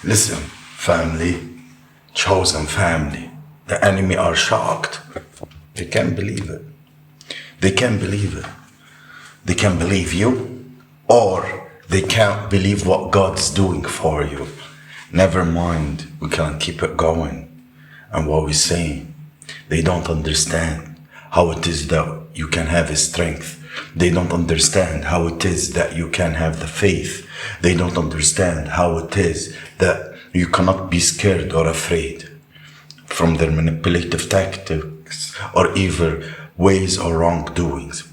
Listen, family, chosen family, the enemy are shocked. They can't believe it. They can't believe it. They can't believe you, or they can't believe what God's doing for you. Never mind, we can keep it going. And what we're saying, they don't understand how it is that you can have a strength. They don't understand how it is that you can have the faith. They don't understand how it is that you cannot be scared or afraid from their manipulative tactics or evil ways or wrongdoings.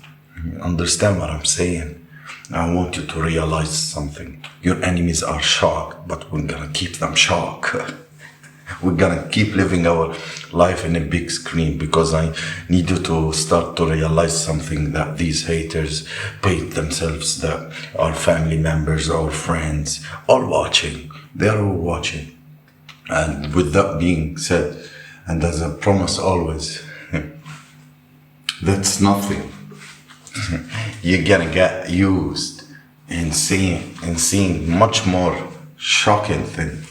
Understand what I'm saying? I want you to realize something. Your enemies are shocked, but we're gonna keep them shocked. We're gonna keep living our life in a big screen, because I need you to start to realize something, that these haters paint themselves that our family members or friends are watching. They are all watching. And with that being said, and as I promise always, that's nothing. You're gonna get used in seeing much more shocking things.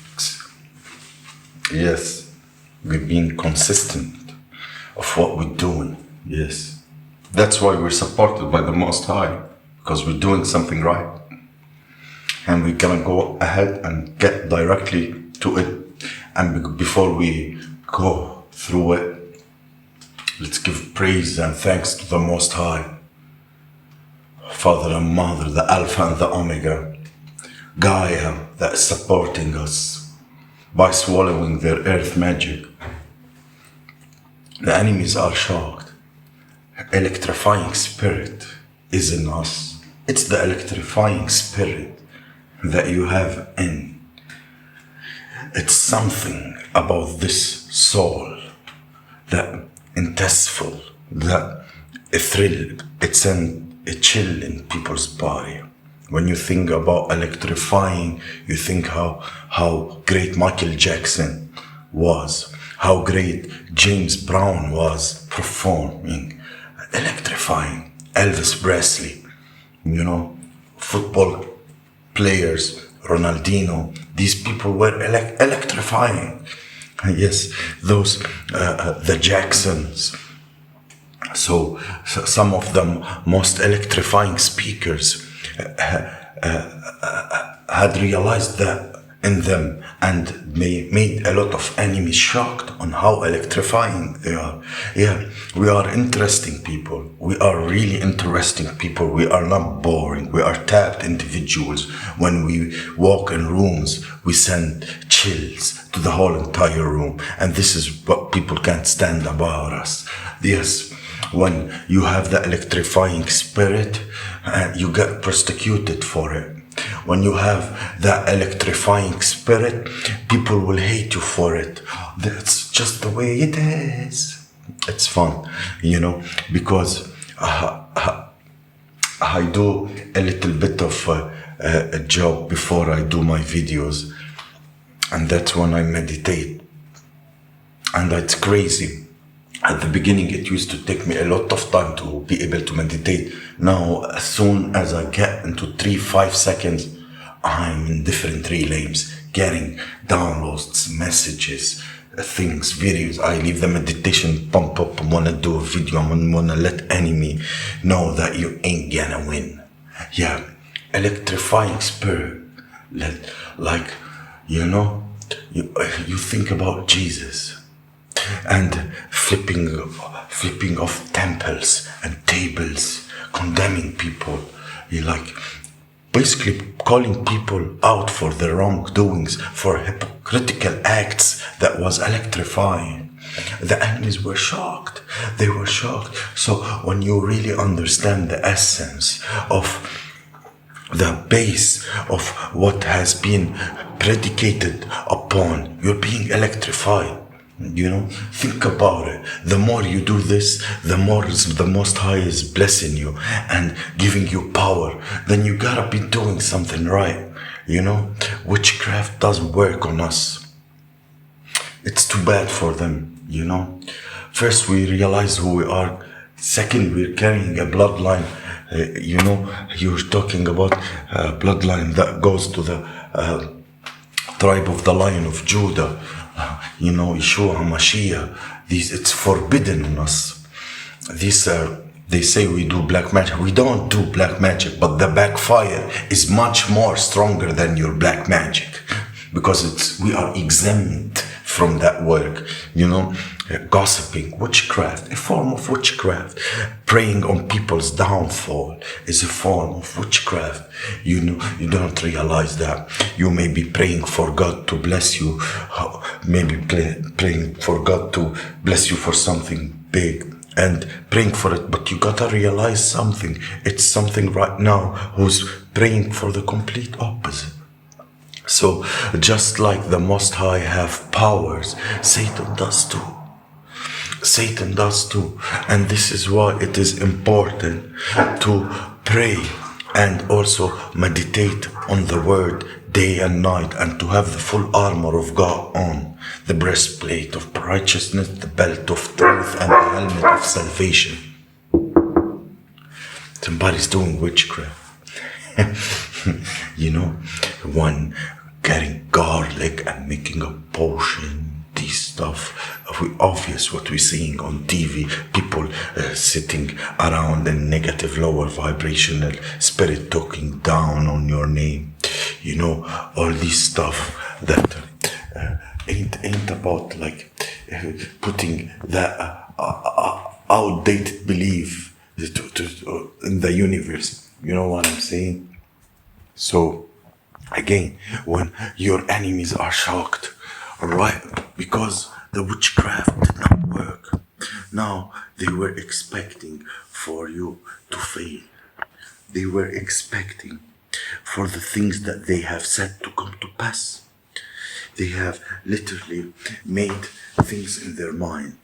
Yes, we're being consistent of what we're doing. Yes, that's why we're supported by the Most High, because we're doing something right, and we're gonna go ahead and get directly to it. And before we go through it, let's give praise and thanks to the Most High, Father and Mother, the Alpha and the Omega, Gaia, that is supporting us by swallowing their earth magic. The enemies are shocked. Electrifying spirit is in us. It's the electrifying spirit that you have in. It's something about this soul that intenseful, that a thrill, it's a chill in people's body. When you think about electrifying, you think how great Michael Jackson was, how great James Brown was performing. Electrifying. Elvis Presley, football players, Ronaldinho, these people were electrifying. Yes, those, the Jacksons. So some of them most electrifying speakers had realized that in them, and made a lot of enemies shocked on how electrifying they are. Yeah, we are interesting people. We are really interesting people. We are not boring. We are tapped individuals. When we walk in rooms, we send chills to the whole entire room. And this is what people can't stand about us. Yes. When you have the electrifying spirit, you get persecuted for it. When you have the electrifying spirit, people will hate you for it. That's just the way it is. It's fun, because I do a little bit of a job before I do my videos, and that's when I meditate. And it's crazy. At the beginning, it used to take me a lot of time to be able to meditate. Now, as soon as I get into 3-5 seconds, I'm in different realms, getting downloads, messages, things, videos. I leave the meditation pump up. I wanna do a video. I wanna let enemy know that you ain't gonna win. Yeah, electrifying spirit. You think about Jesus and flipping off temples and tables, condemning people. Basically calling people out for their wrongdoings, for hypocritical acts that was electrifying. The enemies were shocked. They were shocked. So when you really understand the essence of the base of what has been predicated upon, you're being electrified. Think about it. The more you do this, the more the Most High is blessing you and giving you power. Then you gotta be doing something right. Witchcraft doesn't work on us. It's too bad for them. First, we realize who we are. Second, we're carrying a bloodline. You're talking about a bloodline that goes to the tribe of the Lion of Judah, Yeshua HaMashiach. It's forbidden in us. These are, they say we do black magic. We don't do black magic, but the backfire is much more stronger than your black magic, because we are exempt from that work. Gossiping, witchcraft, a form of witchcraft. Preying on people's downfall is a form of witchcraft. You don't realize that. You may be praying for God to bless you, maybe praying for God to bless you for something big and praying for it, but you gotta realize something. It's something right now who's praying for the complete opposite. So just like the Most High have powers, Satan does too. Satan does too. And this is why it is important to pray and also meditate on the word day and night, and to have the full armor of God on, the breastplate of righteousness, the belt of truth, and the helmet of salvation. Somebody's doing witchcraft. One getting garlic and making a potion, this stuff. Obvious what we're seeing on TV, people sitting around in negative, lower vibrational spirit talking down on your name. All this stuff that ain't about like putting that outdated belief in the universe. You know what I'm saying? So again, when your enemies are shocked, right, because the witchcraft did not work, now they were expecting for you to fail. They were expecting for the things that they have said to come to pass. They have literally made things in their mind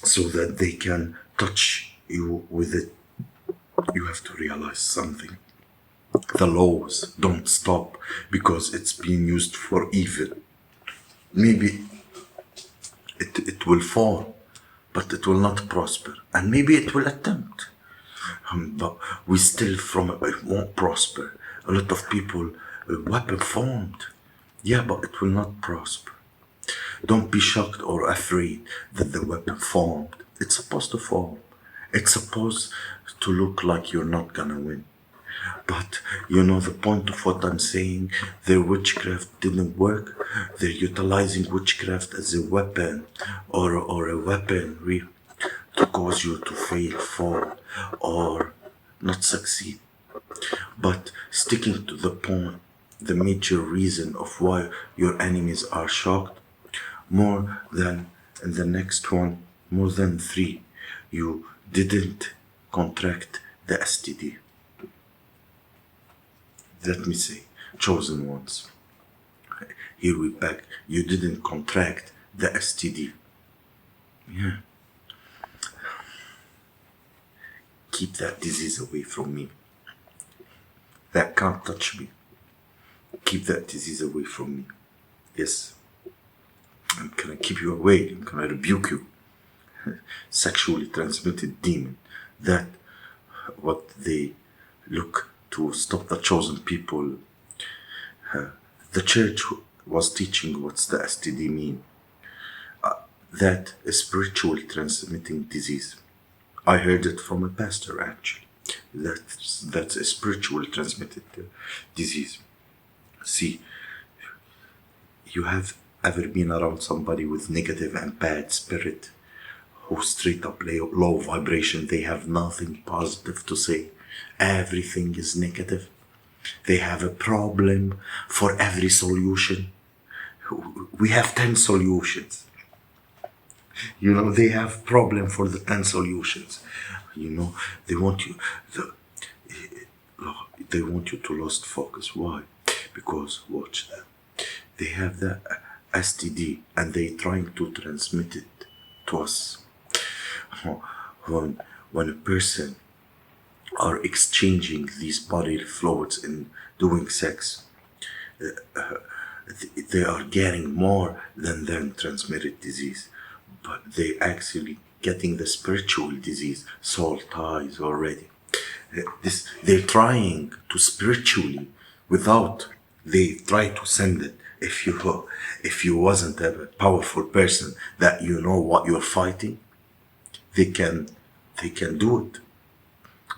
so that they can touch you with it. You have to realize something. The laws don't stop because it's being used for evil. Maybe it will fall, but it will not prosper. And maybe it will attempt, but we still it won't prosper. A lot of people, weapon formed, yeah, but it will not prosper. Don't be shocked or afraid that the weapon formed. It's supposed to form. It's supposed to look like you're not gonna win. But the point of what I'm saying, their witchcraft didn't work. They're utilizing witchcraft as a weapon or a weaponry to cause you to fail, fall, or not succeed. But sticking to the point, the major reason of why your enemies are shocked, more than in the next one, more than 3, you didn't contract the STD. Let me say, chosen ones. Here we back. You didn't contract the STD. Yeah. Keep that disease away from me. That can't touch me. Keep that disease away from me. Yes. I'm gonna keep you away. I'm gonna rebuke you. Sexually transmitted demon. That what they look to stop the chosen people. The church was teaching what's the STD mean. That is spiritually transmitting disease. I heard it from a pastor actually. That's a spiritually transmitted disease. See, you have ever been around somebody with negative and bad spirit, who straight up low vibration, they have nothing positive to say. Everything is negative. They have a problem for every solution. We have 10 solutions. They have problem for the 10 solutions. They want you to lose focus. Why? Because watch that. They have the STD and they trying to transmit it to us. When a person are exchanging these bodily fluids in doing sex, they are getting more than then transmitted disease, but they actually getting the spiritual disease, soul ties already. They're trying to spiritually, without They try to send it. If you wasn't a powerful person that you know what you're fighting, they can do it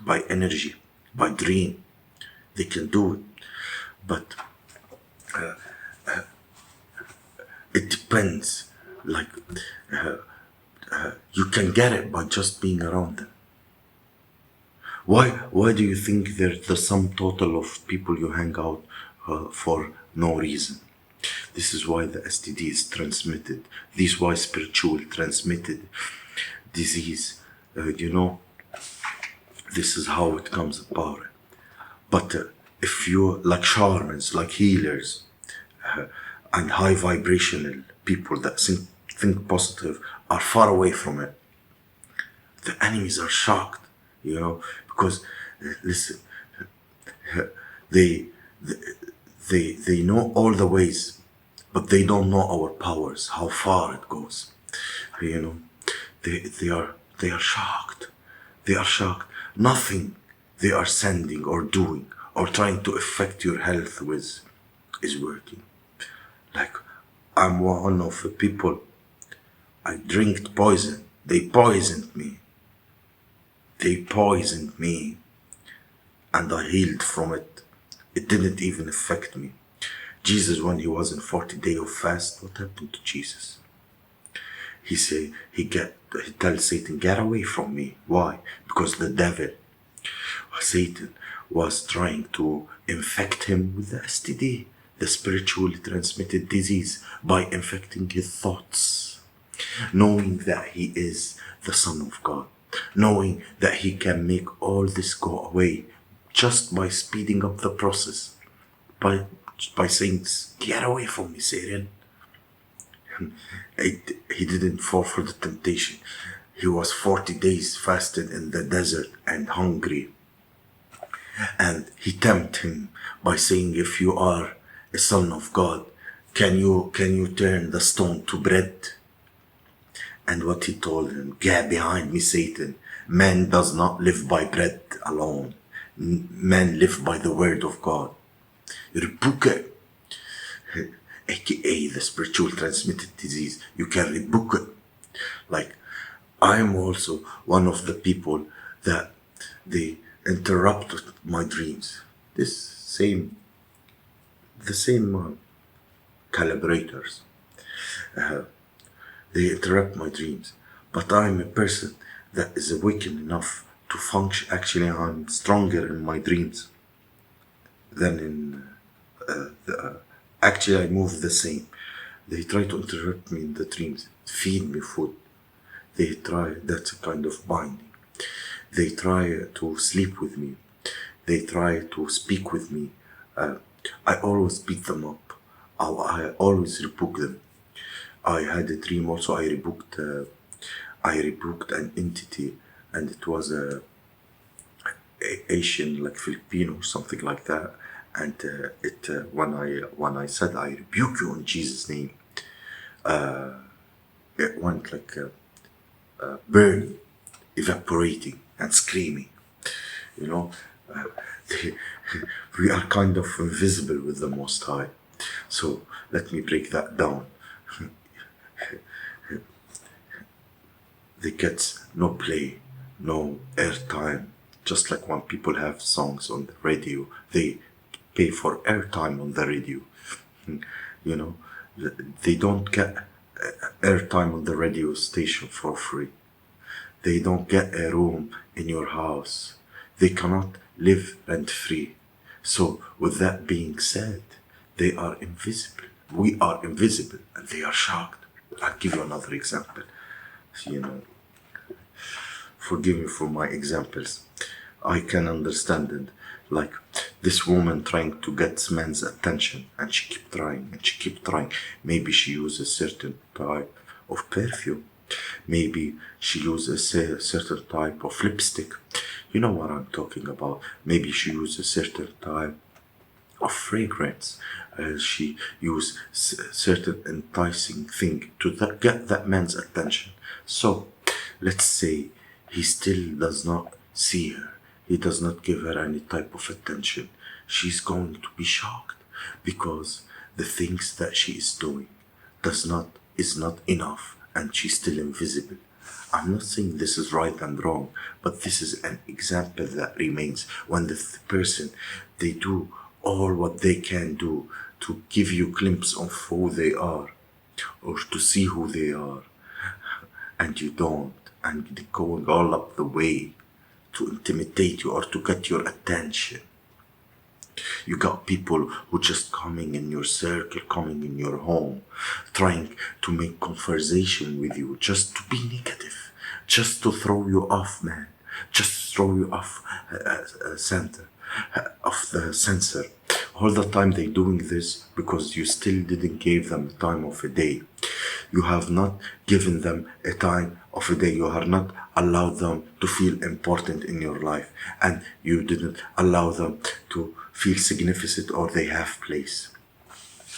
by energy, by dream. They can do it. But it depends. Like you can get it by just being around them. Why do you think there's the sum total of people you hang out for no reason? This is why the STD is transmitted. This is why spiritual transmitted disease. This is how it comes about. But if you like shamans, like healers, and high vibrational people that think positive are far away from it, the enemies are shocked, because listen, they they know all the ways, but they don't know our powers, how far it goes. They are shocked. They are shocked. Nothing they are sending or doing or trying to affect your health with is working. Like, I'm one of the people, I drank poison. They poisoned me. And I healed from it. It didn't even affect me. Jesus, when he was in 40 days of fast, what happened to Jesus? He tells Satan, get away from me. Why? Because the devil, Satan, was trying to infect him with the STD, the spiritually transmitted disease, by infecting his thoughts, knowing that he is the Son of God, knowing that he can make all this go away just by speeding up the process, by saying, get away from me, Satan. He didn't fall for the temptation. He was 40 days fasted in the desert and hungry. And he tempted him by saying, if you are a son of God, can you turn the stone to bread? And what he told him, get behind me, Satan. Man does not live by bread alone. Man live by the word of God. Rebuke it. AKA the spiritual transmitted disease. You can rebuke it. Like, I'm also one of the people that they interrupted my dreams. The same calibrators. They interrupt my dreams. But I'm a person that is awakened enough to function. Actually, I'm stronger in my dreams than in actually I move the same. They try to interrupt me in the dreams, feed me food. That's a kind of binding. They try to sleep with me. They try to speak with me. I always beat them up. I always rebuke them. I had a dream also, I rebuked an entity, and it was a Asian, like Filipino or something like that. And when I said I rebuke you in Jesus' name, it went like burning, evaporating, and screaming. We are kind of invisible with the Most High. So let me break that down. They get no play, no airtime. Just like when people have songs on the radio, they pay for airtime on the radio. They don't get airtime on the radio station for free. They don't get a room in your house. They cannot live rent free. So with that being said, they are invisible. We are invisible, and they are shocked. I'll give you another example. Forgive me for my examples. I can understand it. Like this woman trying to get man's attention, and she keep trying. Maybe she uses a certain type of perfume. Maybe she uses a certain type of lipstick. You know what I'm talking about. Maybe she uses a certain type of fragrance. She uses certain enticing thing to get that man's attention. So let's say he still does not see her. He does not give her any type of attention. She's going to be shocked. because the things that she is doing is not enough, and she's still invisible. I'm not saying this is right and wrong, but this is an example that remains when the person, they do all what they can do to give you a glimpse of who they are or to see who they are, and you don't, and they're going all up the way to intimidate you or to get your attention. You got people who just coming in your circle, coming in your home, trying to make conversation with you, just to be negative, just to throw you off, man, just throw you off center, off the sensor. All the time they doing this because you still didn't give them the time of a day. You have not given them a time of a day. You have not allowed them to feel important in your life, and you didn't allow them to feel significant or they have place.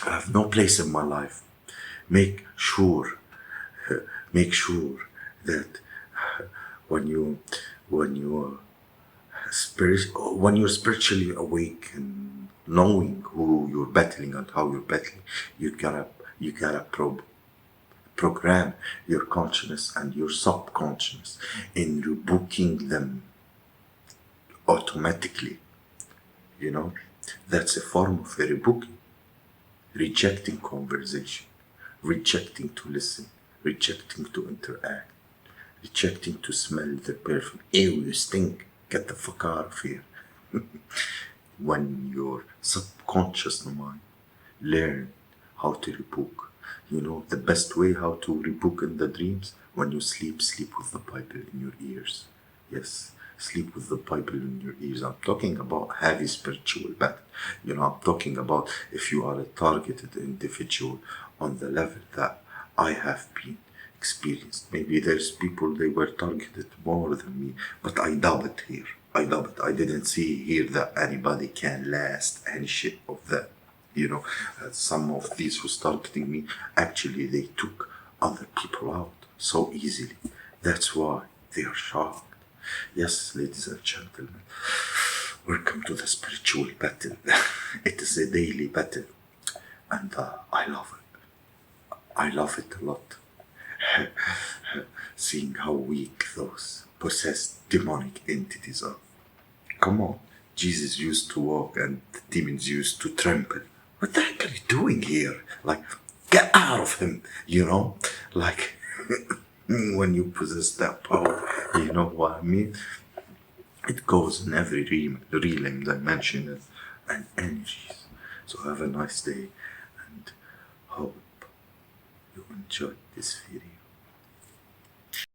I have no place in my life. Make sure that when you're spiritually awake and knowing who you're battling and how you're battling, you gotta program your consciousness and your subconscious in rebooking them automatically. That's a form of a rebooking. Rejecting conversation, rejecting to listen, rejecting to interact, rejecting to smell the perfume. Ew, you stink. Get the fuck out of here. When your subconscious mind learn how to rebook, the best way how to rebook in the dreams, when you sleep with the Bible in your ears. Yes, sleep with the Bible in your ears. I'm talking about heavy spiritual battle. I'm talking about if you are a targeted individual on the level that I have been experienced. Maybe there's people they were targeted more than me, but I doubt it here. I doubt it. I didn't see here that anybody can last any shit of that. Some of these who's targeting me, actually they took other people out so easily. That's why they are shocked. Yes, ladies and gentlemen, welcome to the spiritual battle. It is a daily battle, and I love it. I love it a lot. Seeing how weak those possessed demonic entities are. Come on, Jesus used to walk and the demons used to tremble. What the heck are you doing here? Like, get out of him, Like, when you possess that power, you know what I mean? It goes in every realm, dimension, and energies. So have a nice day, and hope you enjoyed this video.